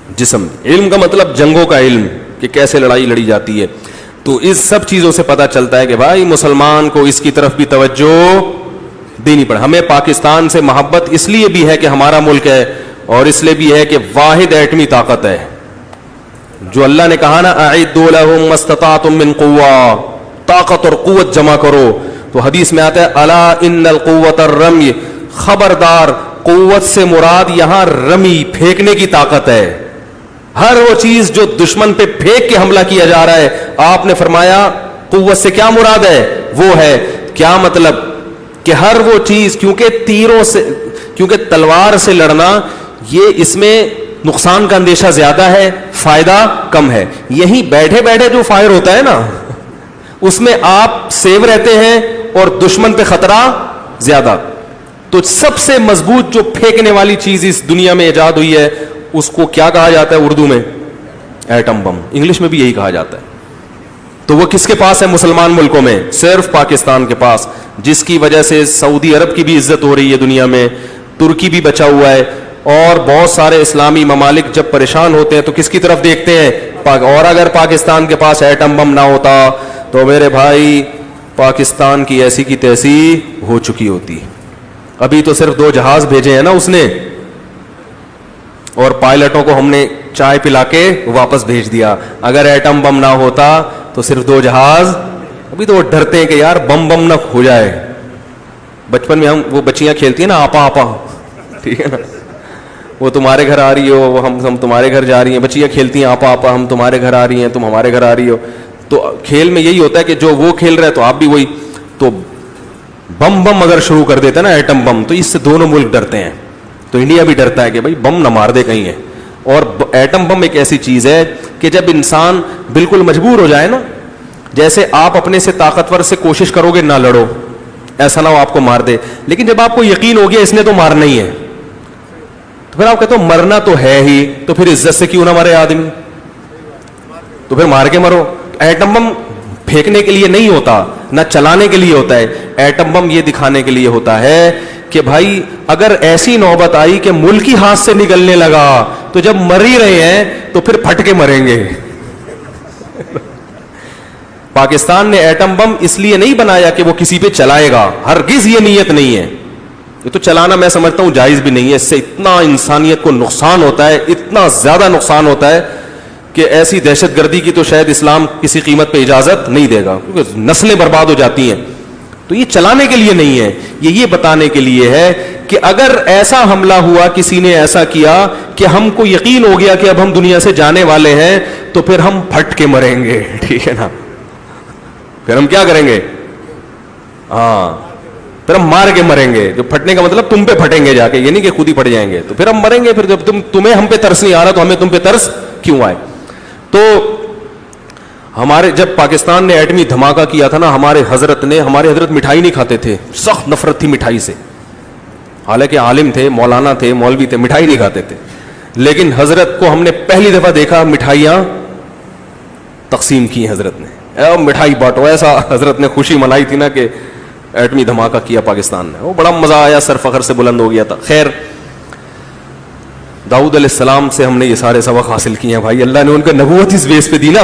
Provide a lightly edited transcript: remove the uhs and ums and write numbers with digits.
جسم. علم کا مطلب جنگوں کا علم کہ کیسے لڑائی لڑی جاتی ہے. تو اس سب چیزوں سے پتہ چلتا ہے کہ بھائی مسلمان کو اس کی طرف بھی توجہ دینی پڑے. ہمیں پاکستان سے محبت اس لیے بھی ہے کہ ہمارا ملک ہے, اور اس لیے بھی ہے کہ واحد ایٹمی طاقت ہے. جو اللہ نے کہا نا اعدوا لهم ما استطعتم من قوة, طاقت اور قوت جمع کرو, تو حدیث میں آتا ہے الا ان القوة الرمی, خبردار قوت سے مراد یہاں رمی پھینکنے کی طاقت ہے. ہر وہ چیز جو دشمن پہ پھینک کے حملہ کیا جا رہا ہے, آپ نے فرمایا قوت سے کیا مراد ہے, وہ ہے کیا مطلب کہ ہر وہ چیز, کیونکہ تیروں سے, کیونکہ تلوار سے لڑنا یہ اس میں نقصان کا اندیشہ زیادہ ہے, فائدہ کم ہے. یہیں بیٹھے بیٹھے جو فائر ہوتا ہے نا اس میں آپ سیو رہتے ہیں اور دشمن پہ خطرہ زیادہ. تو سب سے مضبوط جو پھینکنے والی چیز اس دنیا میں ایجاد ہوئی ہے اس کو کیا کہا جاتا ہے اردو میں, ایٹم بم. انگلش میں بھی یہی کہا جاتا ہے. تو وہ کس کے پاس ہے مسلمان ملکوں میں, صرف پاکستان کے پاس, جس کی وجہ سے سعودی عرب کی بھی عزت ہو رہی ہے دنیا میں, ترکی بھی بچا ہوا ہے, اور بہت سارے اسلامی ممالک جب پریشان ہوتے ہیں تو کس کی طرف دیکھتے ہیں, اور اگر پاکستان کے پاس ایٹم بم نہ ہوتا تو میرے بھائی پاکستان کی ایسی کی تیسی ہو چکی ہوتی. ابھی تو صرف 2 جہاز بھیجے ہیں نا اس نے, اور پائلٹوں کو ہم نے چائے پلا کے واپس بھیج دیا. اگر ایٹم بم نہ ہوتا تو صرف 2 جہاز. ابھی تو وہ ڈرتے ہیں کہ یار بم نہ کھو جائے. بچپن میں ہم وہ بچیاں کھیلتی ہیں نا آپا آپا, ٹھیک ہے نا, وہ تمہارے گھر آ رہی ہو, وہ ہم تمہارے گھر جا رہی ہیں. بچیاں کھیلتی ہیں آپا آپا, ہم تمہارے گھر آ رہی ہیں, تم ہمارے گھر آ رہی ہو. تو کھیل میں یہی ہوتا ہے کہ جو وہ کھیل رہے تو آپ بھی وہی. تو بم اگر شروع کر دیتا ہے نا ایٹم بم, تو اس سے دونوں ملک ڈرتے ہیں. تو انڈیا بھی ڈرتا ہے کہ بھائی بم نہ مار دے کہیں ہے. اور ایٹم بم ایک ایسی چیز ہے کہ جب انسان بالکل مجبور ہو جائے نا, جیسے آپ اپنے سے طاقتور سے کوشش کرو گے نہ لڑو, ایسا نہ ہو آپ کو مار دے, لیکن جب آپ کو یقین ہو گیا اس نے تو مارنا ہی ہے, تو پھر آپ کہتے ہو مرنا تو ہے ہی, تو پھر عزت سے کیوں نہ مرے آدمی, تو پھر مار کے مرو. ایٹم بم پھینکنے کے لیے نہیں ہوتا, نہ چلانے کے لیے ہوتا ہے. ایٹم بم یہ دکھانے کے لیے ہوتا ہے کہ بھائی اگر ایسی نوبت آئی کہ ملک ہی ہاتھ سے نکلنے لگا تو جب مر ہی رہے ہیں تو پھر پھٹ کے مریں گے. پاکستان نے ایٹم بم اس لیے نہیں بنایا کہ وہ کسی پہ چلائے گا, ہرگز یہ نیت نہیں ہے. یہ تو چلانا میں سمجھتا ہوں جائز بھی نہیں ہے, اس سے اتنا انسانیت کو نقصان ہوتا ہے, اتنا زیادہ نقصان ہوتا ہے کہ ایسی دہشت گردی کی تو شاید اسلام کسی قیمت پہ اجازت نہیں دے گا, کیونکہ نسلیں برباد ہو جاتی ہیں. تو یہ چلانے کے لیے نہیں ہے, یہ بتانے کے لیے ہے کہ اگر ایسا حملہ ہوا, کسی نے ایسا کیا کہ ہم کو یقین ہو گیا کہ اب ہم دنیا سے جانے والے ہیں, تو پھر ہم پھٹ کے مریں گے, ٹھیک ہے نا. پھر ہم کیا کریں گے, ہاں پھر ہم مار کے مریں گے. جو پھٹنے کا مطلب تم پہ پھٹیں گے جا کے, یہ نہیں کہ خود ہی پھٹ جائیں گے. تو پھر ہم مریں گے. پھر جب تمہیں ہم پہ ترس نہیں آ رہا تو ہمیں تم پہ ترس کیوں آئے. تو ہمارے جب پاکستان نے ایٹمی دھماکہ کیا تھا نا, ہمارے حضرت مٹھائی نہیں کھاتے تھے, سخت نفرت تھی مٹھائی سے. حالانکہ عالم تھے, مولانا تھے, مولوی تھے, مٹھائی نہیں کھاتے تھے. لیکن حضرت کو ہم نے پہلی دفعہ دیکھا مٹھائیاں تقسیم کی حضرت نے, مٹھائی بانٹو, ایسا حضرت نے خوشی منائی تھی نا کہ ایٹمی دھماکہ کیا پاکستان نے. وہ بڑا مزہ آیا, سر فخر سے بلند ہو گیا تھا. خیر, داؤد علیہ السلام سے ہم نے یہ سارے سبق حاصل کیے ہیں بھائی. اللہ نے ان کا نبوت اس بیس پہ دی نا.